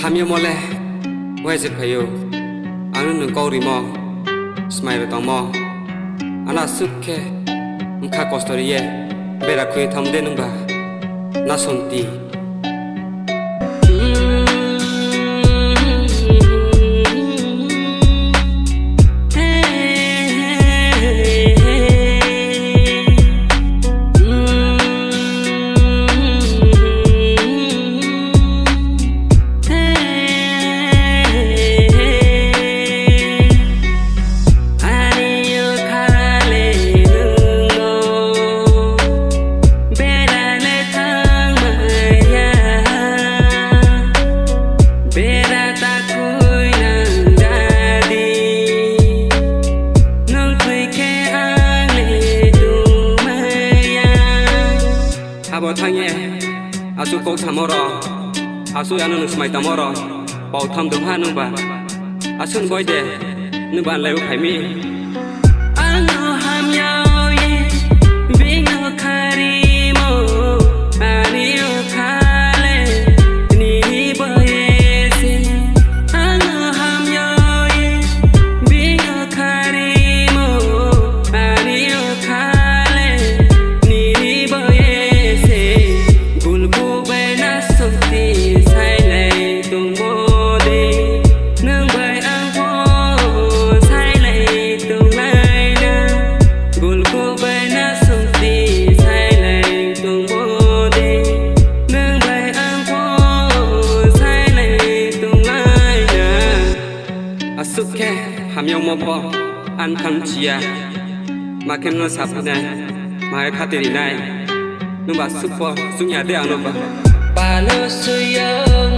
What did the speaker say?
Hamil mole, where is it for you? I don't go anymore. Smile on more. Ana suke, mkako story ye. Bera kui tamde nunga. Nasonti. Abo thangye asu ko thamoro asu anu nusmai tamoro pau tham dum hanu ba asun boy de nu ban lai phaimi anu ham yao ye bing no khari mo ani o khale ni boy se anu ham yao ye bing no khari mo ani o khale ni boy Suke hamyong mopo an kham chia ma kem no sap na ma kha ti nai nu ba supo sunya de an no ba pa lo su yo